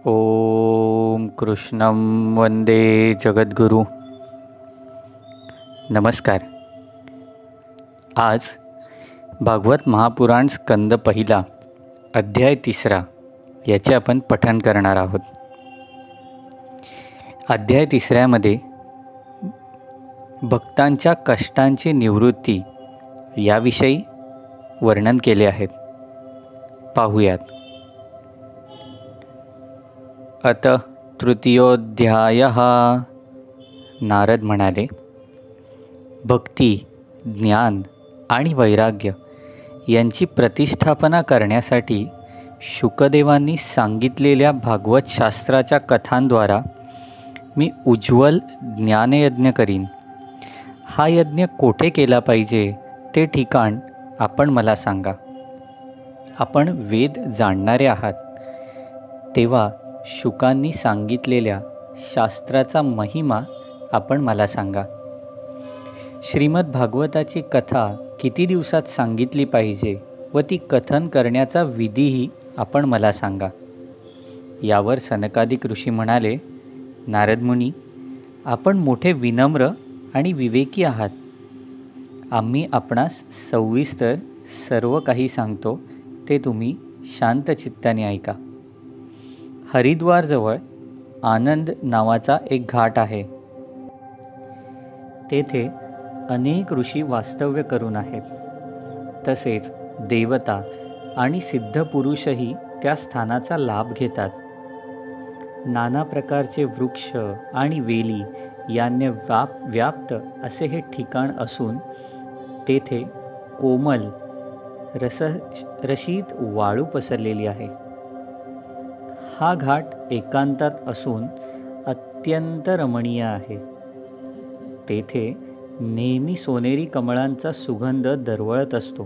ओम कृष्णं वंदे जगद्गुरु. नमस्कार. आज भागवत महापुराण स्कंद पहिला अध्याय 3 याचे आपण पठण करणार आहोत. अध्याय 3 भक्तांच्या कष्टांची निवृत्ती याविषयी वर्णन केले आहेत. पाहूयात. अत तृतीयोऽध्यायः. नारद म्हणाले, भक्ती, ज्ञान आणि वैराग्य यांची प्रतिष्ठापना करण्यासाठी शुकदेवांनी सांगितलेल्या भागवत शास्त्राच्या कथांद्वारा मी उज्ज्वल ज्ञानयज्ञ करीन. हा यज्ञ कोठे केला पाहिजे ते ठिकाण आपण मला सांगा. आपण वेद जाणणारे आहात, तेव्हा शुकांनी सांगितलेल्या शास्त्राचा महिमा आपण मला सांगा. श्रीमद भागवताची कथा किती दिवसात सांगितली पाहिजे व ती कथन करण्याचा विधीही आपण मला सांगा. यावर सनकादिक ऋषी म्हणाले, नारद मुनी, आपण मोठे विनम्र आणि विवेकी आहात. आम्ही आपणास सविस्तर सर्व काही सांगतो, ते तुम्ही शांत चित्ताने ऐका. हरिद्वारजवळ आनंद नावाचा एक घाट आहे. तेथे अनेक ऋषी वास्तव्य करून आहेत. तसेच देवता आणि सिद्ध पुरुषही त्या स्थानाचा लाभ घेतात. नाना प्रकारचे वृक्ष आणि वेली यांनी व्याप्त असे हे ठिकाण असून तेथे कोमल रशीत वाळू पसरलेली आहे. हा घाट एकांतात असून अत्यंत रमणीय आहे. तेथे नेहमी सोनेरी कमळांचा सुगंध दरवळत असतो.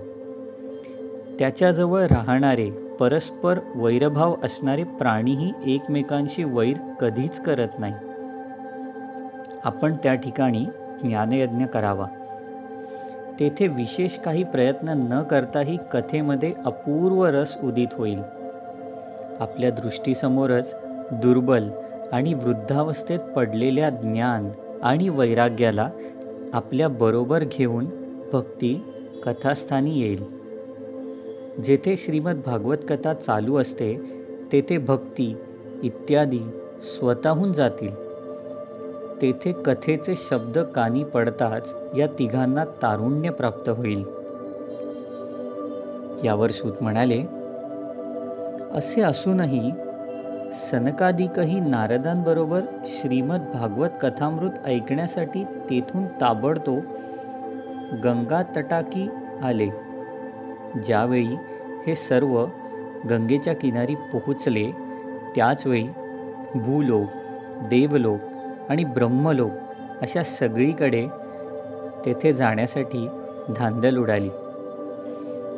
त्याच्याजवळ राहणारे परस्पर वैरभाव असणारे प्राणीही एकमेकांशी वैर कधीच करत नाही. आपण त्या ठिकाणी ज्ञानयज्ञ करावा. तेथे विशेष काही प्रयत्न न करताही कथेमध्ये अपूर्व रस उदित होईल. आपल्या दृष्टीसमोरच दुर्बल आणि वृद्धावस्थेत पडलेल्या ज्ञान आणि वैराग्याला आपल्या बरोबर घेऊन भक्ती कथास्थानी येईल. जेथे श्रीमद भागवत कथा चालू असते तेथे भक्ती इत्यादी स्वतःहून जातील. तेथे कथेचे शब्द कानी पडताच या तिघांना तारुण्य प्राप्त होईल. यावर सूत म्हणाले, असे असूनही सनकादिकही नारदांबरोबर श्रीमद भागवत कथामृत ऐकण्यासाठी तेथून ताबडतोब गंगा तटाकी आले. ज्यावेळी हे सर्व गंगेच्या किनारी पोहोचले त्याचवेळी भूलोक, देवलोक आणि ब्रह्मलोक अशा सगळीकडे तेथे जाण्यासाठी धांदल उडाली.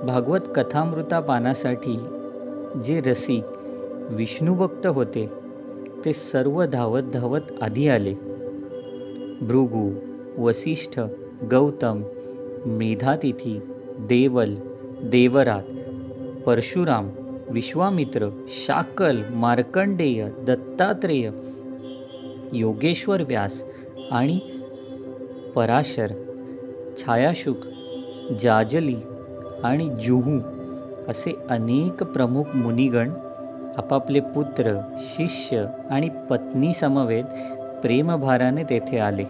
भागवत कथामृतापानासाठी जे रसिक विष्णुभक्त होते ते सर्व धावत धावत आधी आले. भृगु, वसिष्ठ, गौतम, मेधातिथी, देवल, देवरात, परशुराम, विश्वामित्र, शाकल, मार्कंडेय, दत्तात्रेय, योगेश्वर व्यास आणि पराशर, छायाशुक, जाजली आणि जुहू असे अनेक प्रमुख मुनिगण आपापले पुत्र, शिष्य आणि पत्नी समवेत प्रेमभाराने तेथे आले.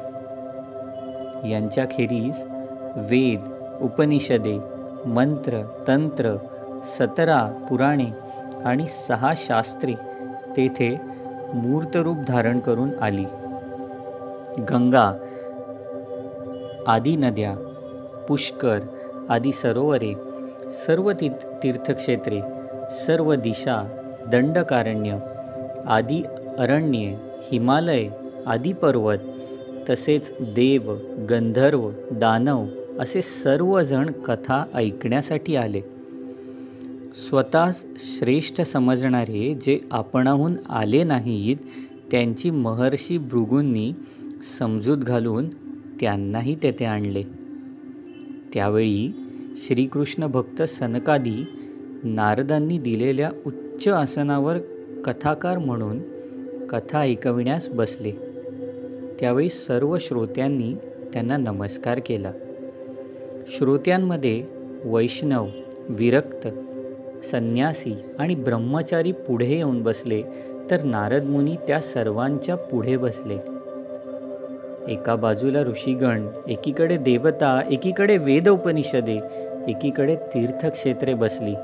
यांच्याखेरीज वेद, उपनिषदे, मंत्र, तंत्र, 17 पुराणे आणि 6 शास्त्रे तेथे मूर्तरूप धारण करून आली. गंगा आदी नद्या, पुष्कर आदी सरोवरे, सर्व तीर्थक्षेत्रे, सर्व दिशा, दंडकारण्य आदी अरण्ये, हिमालय आदी पर्वत, तसेच देव, गंधर्व, दानव असे सर्वजण कथा ऐकण्यासाठी आले. स्वतःस श्रेष्ठ समजणारे जे आपणाहून आले नाहीत त्यांची महर्षी भृगूंनी समजूत घालून त्यांनाही तेथे आणले. त्यावेळी श्रीकृष्ण भक्त सनकादी नारदांनी दिलेल्या उच्च आसनावर कथाकार म्हणून कथा ऐकविण्यास बसले. त्यावेळी सर्व श्रोत्यांनी त्यांना नमस्कार केला. श्रोत्यांमध्ये वैष्णव, विरक्त, संन्यासी आणि ब्रह्मचारी पुढे येऊन बसले, तर नारद मुनी त्या सर्वांच्या पुढे बसले. एका बाजूला ऋषीगण, एकीकडे देवता, एकीकडे वेदोपनिषदे, एकीकडे तीर्थक्षेत्रे बसली,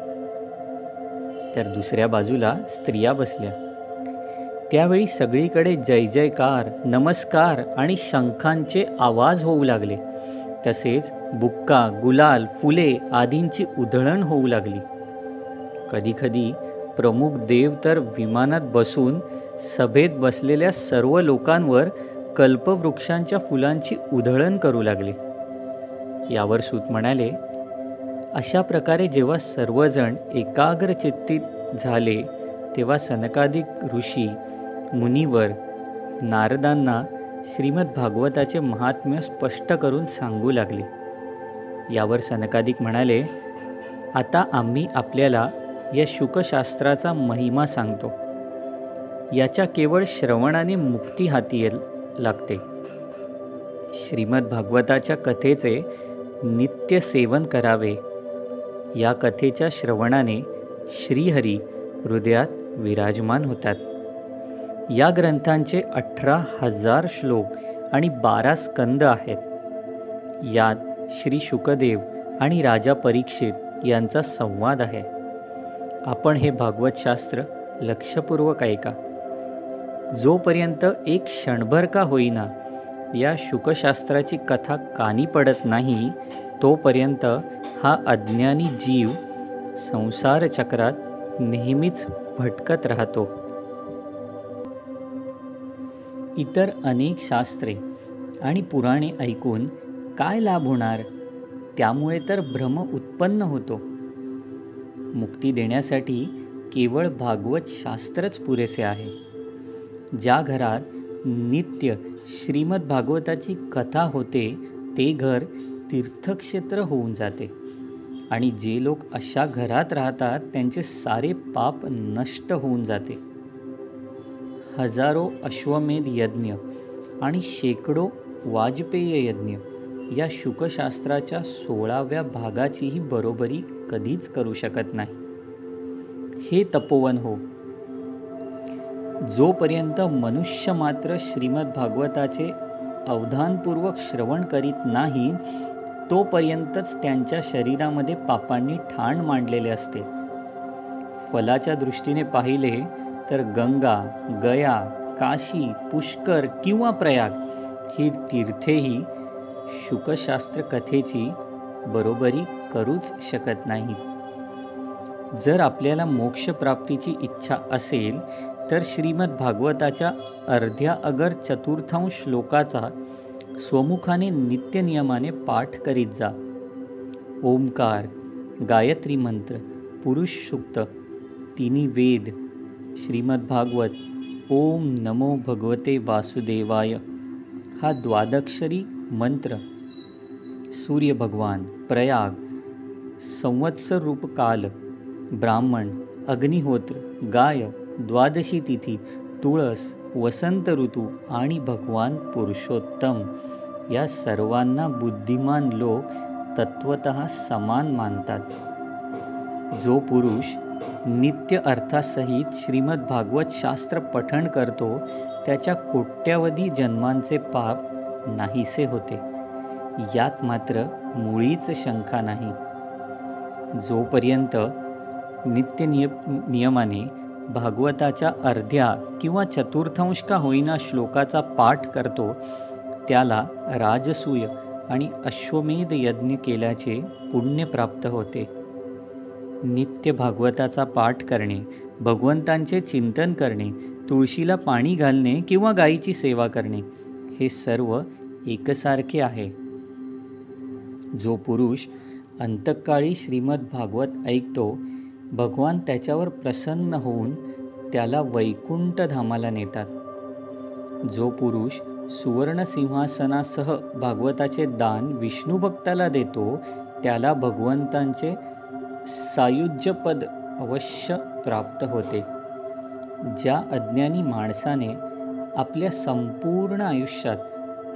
तर दुसऱ्या बाजूला स्त्रिया बसल्या. त्यावेळी सगळीकडे जय जयकार, नमस्कार आणि शंखांचे आवाज होऊ लागले. तसेच बुक्का, गुलाल, फुले आदींची उधळण होऊ लागली. कधीकधी प्रमुख देव तर विमानात बसून सभेत बसलेल्या सर्व लोकांवर कल्पवृक्षांच्या फुलांची उधळण करू लागले. यावर सूत म्हणाले, अशा प्रकारे जेव्हा सर्वजण एकाग्रचित्तीत झाले, तेव्हा सनकादिक ऋषी मुनीवर नारदांना श्रीमद भागवताचे महात्म्य स्पष्ट करून सांगू लागले. यावर सनकादिक म्हणाले, आता आम्ही आपल्याला या शुकशास्त्राचा महिमा सांगतो. याच्या केवळ श्रवणाने मुक्ती हाती लागते. श्रीमद भागवताच्या कथेचे नित्य सेवन करावे. या कथेच्या श्रवणाने श्रीहरी हृदयात विराजमान होतात. या ग्रंथांचे 18,000 श्लोक आणि 12 स्कंद आहेत. यात श्री शुकदेव आणि राजा परीक्षित यांचा संवाद आहे. आपण हे भागवत शास्त्र लक्षपूर्वक ऐका. जोपर्यंत एक क्षणभर का होईना या शुकशास्त्राची कथा कानी पडत नाही, तोपर्यंत हा अज्ञानी जीव संसार चक्रात नेहमीच भटकत राहतो. इतर अनेक शास्त्रे आणि पुराणे ऐकून काय लाभ होणार? त्यामुळे तर भ्रम उत्पन्न होतो. मुक्ती देण्यासाठी केवळ भागवत शास्त्रच पुरेसे आहे. ज्या घरात नित्य श्रीमद भागवताची कथा होते, ते घर तीर्थक्षेत्र होऊन जाते. आणि जे लोक अशा घरात राहतात, त्यांचे सारे पाप नष्ट होऊन जाते. हजारो अश्वमेध यज्ञ आणि शेकडो वाजपेय यज्ञ या शुकशास्त्राच्या 16व्या भागाचीही बरोबरी कधीच करू शकत नाही. हे तपोवन हो, जोपर्यंत मनुष्य मात्र श्रीमद भागवताचे अवधानपूर्वक श्रवण करीत नाही, तोपर्यंतच त्यांच्या शरीरामध्ये पापांनी ठाण मांडलेले असते. फलाच्या दृष्टीने पाहिले तर गंगा, गया, काशी, पुष्कर किंवा प्रयाग ही तीर्थेही शुकशास्त्र कथेची बरोबरी करूच शकत नाहीत. जर आपल्याला मोक्षप्राप्तीची इच्छा असेल, तर श्रीमद भागवताच्या अर्ध्या अगर चतुर्थांश श्लोकाचा स्वमुखाने नित्यनियमाने पाठ करीत जा. ओमकार, गायत्री मंत्र, पुरुष सूक्त, तिन्ही वेद, श्रीमद भागवत, ओम नमो भगवते वासुदेवाय हा द्वादक्षरी मंत्र सूर्य भगवान, प्रयाग, संवत्सर रूप काल, ब्राह्मण, अग्निहोत्र, गाय, द्वादशी तिथी, तुळस, वसंत ऋतू आणि भगवान पुरुषोत्तम या सर्वांना बुद्धिमान लोक तत्वतः समान मानतात. जो पुरुष नित्य अर्थासहित श्रीमद भागवत शास्त्र पठण करतो, त्याच्या कोट्यावधी जन्मांचे पाप नाहीसे होते. यात मात्र मुळीच शंका नाही. जोपर्यंत नियमाने भागवताच्या अर्ध्या किंवा चतुर्थांश का होईना श्लोकाचा पाठ करतो, त्याला राजसूय आणि अश्वमेध यज्ञ केल्याचे पुण्य प्राप्त होते. नित्य भागवताचा पाठ करणे, भगवंतांचे चिंतन करणे, तुळशीला पाणी घालणे किंवा गायीची सेवा करणे हे सर्व एकसारखे आहे. जो पुरुष अंतकाळी श्रीमद भागवत ऐकतो, भगवान त्याच्यावर प्रसन्न होऊन त्याला वैकुंठ धामाला नेतात. जो पुरुष सुवर्ण सिंहासनासह भागवताचे दान विष्णू भक्ताला देतो, त्याला भगवंतांचे सायुज्यपद अवश्य प्राप्त होते. ज्या अज्ञानी माणसाने आपल्या संपूर्ण आयुष्यात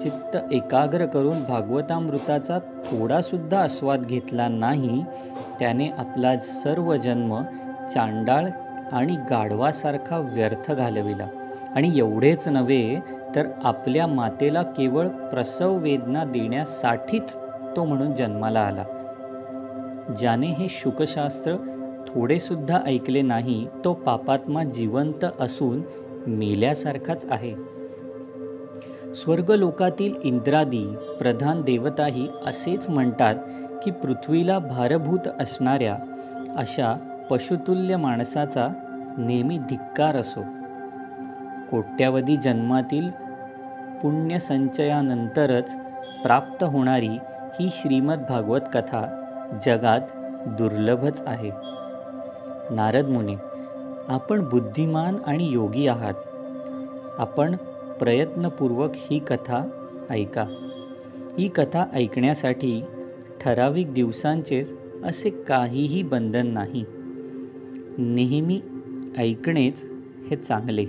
चित्त एकाग्र करून भागवतामृताचा थोडासुद्धा आस्वाद घेतला नाही, त्याने आपला सर्व जन्म चांडाळ आणि गाढवासारखा व्यर्थ घालविला. आणि एवढेच नव्हे तर आपल्या मातेला केवळ प्रसव वेदना देण्यासाठीच तो म्हणून जन्माला आला. ज्याने हे शुकशास्त्र थोडेसुद्धा ऐकले नाही, तो पापात्मा जिवंत असून मेल्यासारखाच आहे. स्वर्गलोकातील इंद्रादी प्रधान देवताही असेच म्हणतात की पृथ्वीला भारभूत असणाऱ्या अशा पशुतुल्य माणसाचा नेहमी धिक्कार असो. कोट्यावधी जन्मातील पुण्यसंचयानंतरच प्राप्त होणारी ही श्रीमद भागवत कथा जगात दुर्लभच आहे. नारद मुने, आपण बुद्धिमान आणि योगी आहात. आपण प्रयत्नपूर्वक ही कथा ऐका. ही कथा ऐकण्यासाठी ठराविक दिवसांचेच असे काहीही बंधन नाही. नेहमी ऐकणेच हे चांगले.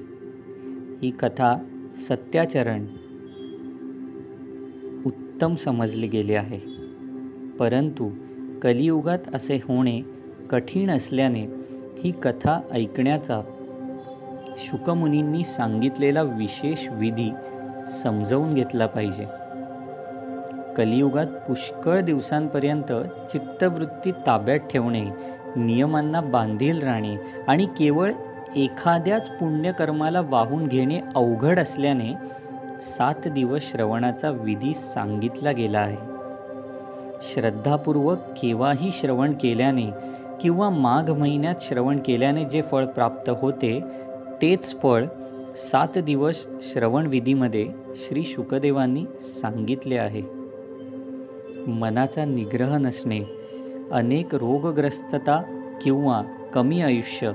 ही कथा सत्याचरण उत्तम समजले गेले आहे. परंतु कलियुगात असे होणे कठीण असल्याने ही कथा ऐकण्याचा शुकमुनींनी सांगितलेला विशेष विधी समजावून घेतला पाहिजे. कलियुगात पुष्कळ दिवसांपर्यंत चित्तवृत्ती ताब्यात ठेवणे, नियमांना बांधील राहणे आणि केवळ एखाद्याच पुण्यकर्माला वाहून घेणे अवघड असल्याने 7 दिवस श्रवणाचा विधी सांगितला गेला आहे. श्रद्धापूर्वक केव्हाही श्रवण केल्याने किंवा माघ महिन्यात श्रवण केल्याने जे फळ प्राप्त होते तेच फळ 7 दिवस श्रवण विधीमध्ये श्री शुकदेवांनी सांगितले आहे. मनाचा निग्रह नसणे, अनेक रोगग्रस्तता किंवा कमी आयुष्य,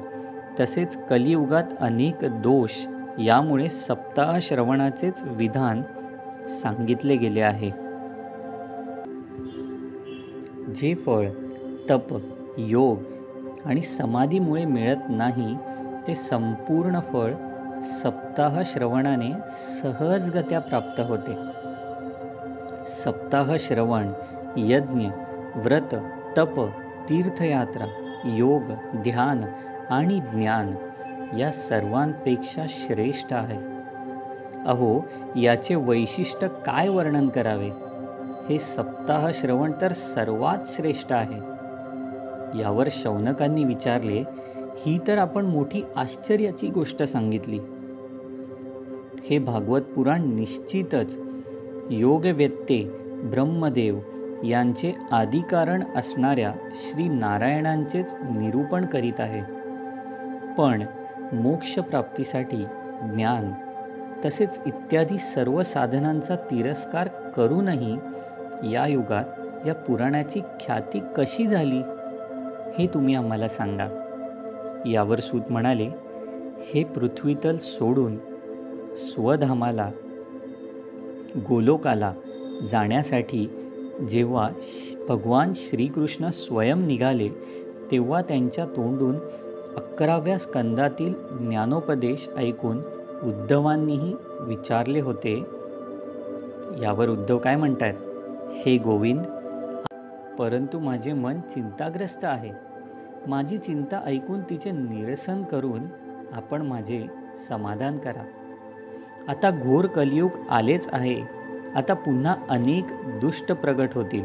तसेच कलियुगात अनेक दोष, यामुळे सप्ताह श्रवणाचेच विधान सांगितले गेले आहे. जे फळ तप, योग आणि समाधीमुळे मिळत नाही ते संपूर्ण फळ सप्ताह श्रवणाने सहजगत्या प्राप्त होते. सप्ताह श्रवण, यज्ञ, व्रत, तप, तीर्थयात्रा, योग, ध्यान आणि ज्ञान या सर्वांपेक्षा श्रेष्ठ आहे. अहो, याचे वैशिष्ट्य काय वर्णन करावे. हे सप्ताह श्रवण तर सर्वात श्रेष्ठ आहे. यावर शौनकांनी विचारले, ही तर आपण मोठी आश्चर्याची गोष्ट सांगितली. हे भागवत पुराण निश्चितच योगवेत्ते ब्रह्मदेव यांचे आदिकारण असणाऱ्या श्री नारायणांचेच निरूपण करीत आहे. पण मोक्षप्राप्तीसाठी ज्ञान तसेच इत्यादी सर्व साधनांचा तिरस्कार करूनही या युगात या पुराणाची ख्याती कशी झाली हे तुम्ही आम्हाला सांगा. यावर सूत म्हणाले, हे पृथ्वीतल सोडून स्वधामाला गोलोकाला जाण्यासाठी जेव्हा भगवान श्रीकृष्ण स्वयं निघाले तेव्हा त्यांच्या तोंडून 11व्या स्कंदातील ज्ञानोपदेश ऐकून उद्धवांनीही विचारले होते. यावर उद्धव काय म्हणतात, हे गोविंद, परंतु माझे मन चिंताग्रस्त आहे. माझी चिंता ऐकून तिचे निरसन करून आपण माझे समाधान करा. आता घोर कलियुग आलेच आहे. आता पुन्हा अनेक दुष्ट प्रगट होतील,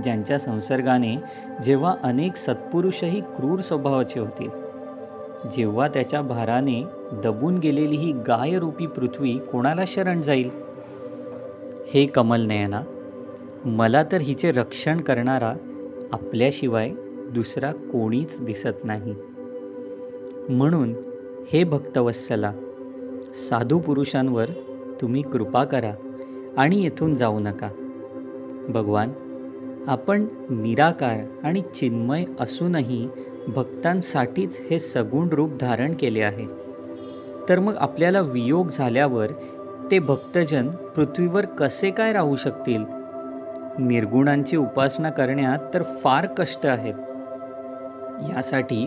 ज्यांच्या संसर्गाने जेव्हा अनेक सत्पुरुषही क्रूर स्वभावाचे होतील. जेव्हा त्याच्या भाराने दबून गेलेली ही गायरूपी पृथ्वी कोणाला शरण जाईल. हे कमलनयना, मला तर हिचे रक्षण करणारा आपल्याशिवाय दुसरा कोणीच दिसत नाही. म्हणून हे भक्तवत्सला, साधू पुरुषांवर तुम्ही कृपा करा आणि येथून जाऊ नका. भगवान, आपण निराकार आणि चिन्मय असूनही भक्तांसाठीच हे सगुण रूप धारण केले आहे. तर मग आपल्याला वियोग झाल्यावर ते भक्तजन पृथ्वीवर कसे काय राहू शकतील. निर्गुणांची उपासना करण्यात तर फार कष्ट आहेत. यासाठी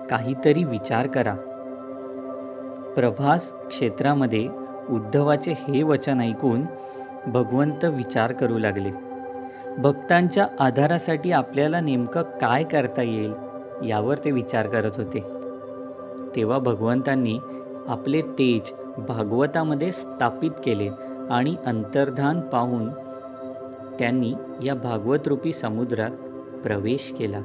काहीतरी विचार करा. प्रभास क्षेत्रामध्ये उद्धवाचे हे वचन ऐकून भगवंत विचार करू लागले. भक्तांच्या आधारासाठी आपल्याला नेमकं काय करता येईल यावर ते विचार करत होते. तेव्हा भगवंतांनी आपले तेज भागवतामध्ये स्थापित केले आणि अंतर्धान पाहून त्यांनी या भागवतरूपी समुद्रात प्रवेश केला.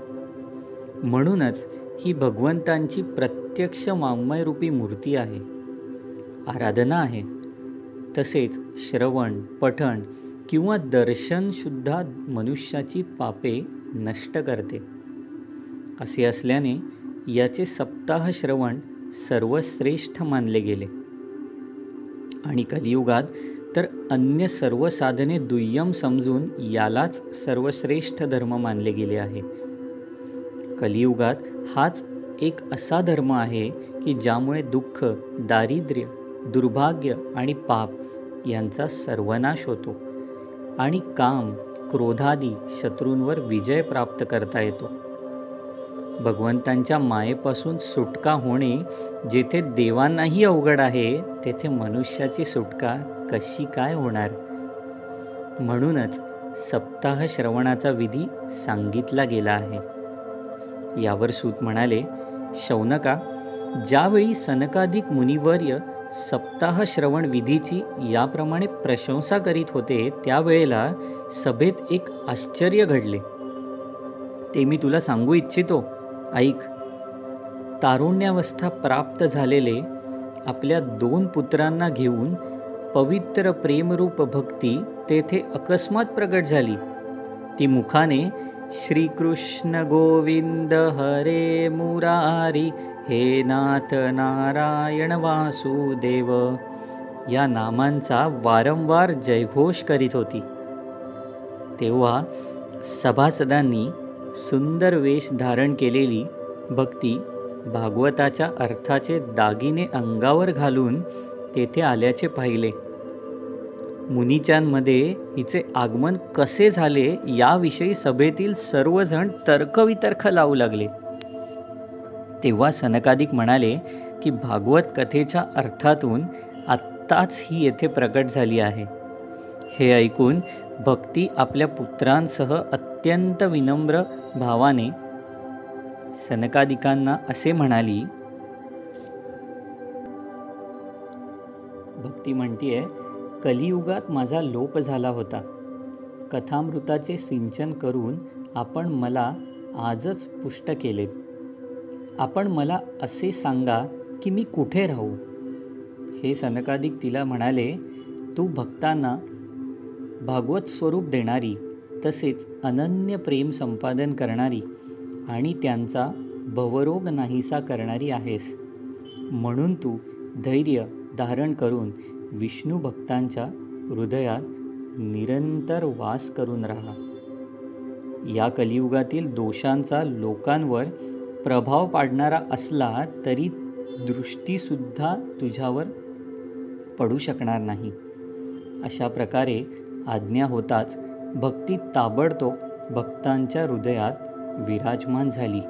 म्हणूनच ही भगवंतांची प्रत्यक्ष वाङ्मयरूपी मूर्ती आहे, आराधना आहे. तसेच श्रवण, पठण किंवा दर्शनसुद्धा मनुष्याची पापे नष्ट करते. असे असल्याने याचे सप्ताह श्रवण सर्वश्रेष्ठ मानले गेले आणि कलियुगात तर अन्य सर्व साधने दुय्यम समजून यालाच सर्वश्रेष्ठ धर्म मानले गेले आहे. कलियुगात हाच एक असा धर्म आहे की ज्यामुळे दुःख, दारिद्र्य, दुर्भाग्य आणि पाप यांचा सर्वनाश होतो आणि काम, क्रोधादी शत्रूंवर विजय प्राप्त करता येतो. भगवंतांच्या मायेपासून सुटका होणे जेथे देवांनाही अवघड आहे, तेथे मनुष्याची सुटका कशी काय होणार? म्हणूनच सप्ताह श्रवणाचा विधी सांगितला गेला आहे. यावर सूत म्हणाले, शौनका, ज्यावेळी सनकादिक मुनिवर्य सप्ताह श्रवण विधीची याप्रमाणे प्रशंसा करीत होते, त्यावेळेला सभेत एक आश्चर्य घडले. ते मी तुला सांगू इच्छितो, ऐक. तारुण्यावस्था प्राप्त झालेले आपल्या 2 पुत्रांना घेऊन पवित्र प्रेमरूप भक्ती तेथे अकस्मात प्रगट झाली. ती मुखाने श्रीकृष्ण गोविंद हरे मुरारी हे नाथ नारायण वासुदेव या नामांचा वारंवार जयघोष करीत होती. तेव्हा सभासदांनी सुंदर वेश धारण केलेली भक्ती भागवताच्या अर्थाचे दागिने अंगावर घालून तेथे आल्याचे पाहिले. मुनीच्यांमध्ये हिचे आगमन कसे झाले याविषयी सभेतील सर्वजण तर्कवितर्क लावू लागले. तेव्हा सनकादिक म्हणाले की भागवत कथेच्या अर्थातून आत्ताच ही येथे प्रकट झाली आहे. हे ऐकून भक्ती आपल्या पुत्रांसह अत्यंत विनम्र भावाने सनकादिकांना असे म्हणाली. भक्ती म्हणतीये, कलियुगात माझा लोप झाला होता. कथामृताचे सिंचन करून आपण मला आजच पुष्ट केले. आपण मला असे सांगा की मी कुठे राहू? हे सनकादिक तिला म्हणाले, तू भक्तांना भागवत स्वरूप देणारी, तसेच अनन्य प्रेम संपादन करणारी आणि त्यांचा भवरोग नाहीसा करणारी आहेस. म्हणून तू धैर्य धारण करून विष्णू भक्तांच्या हृदयात निरंतर वास करून राहा. या कलियुगातील दोषांचा लोकांवर प्रभाव पाडणारा असला तरी दृष्टीसुद्धा तुझ्यावर पडू शकणार नाही. अशा प्रकारे आज्ञा होताच भक्ती ताबडतोब भक्तांच्या हृदयात विराजमान झाली.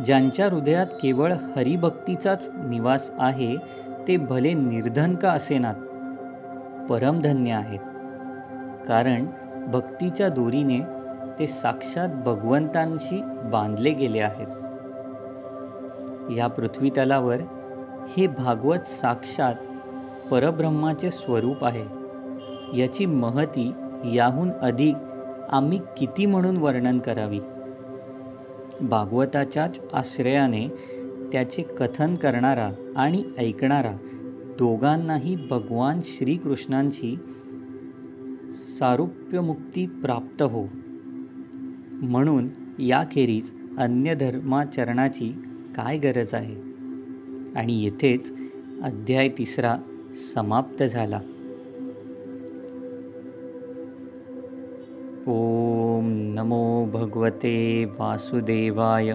ज्यांच्या हृदयात केवळ हरिभक्तीचाच निवास आहे ते भले निर्धन का असेनात, परमधन्य आहेत. कारण भक्तीच्या दोरीने ते साक्षात भगवंतांशी बांधले गेले आहेत. या पृथ्वीतलावर हे भागवत साक्षात परब्रह्माचे स्वरूप आहे. याची महती याहून अधिक आम्ही किती म्हणून वर्णन करावी? भागवताच्याच आश्रयाने त्याचे कथन करणारा आणि ऐकणारा दोघांनाही भगवान श्रीकृष्णांची सारूप्यमुक्ती प्राप्त हो. म्हणून याखेरीज अन्य धर्माचरणाची काय गरज आहे? आणि येथेच अध्याय 3 समाप्त झाला. ओम नमो भगवते वासुदेवाय.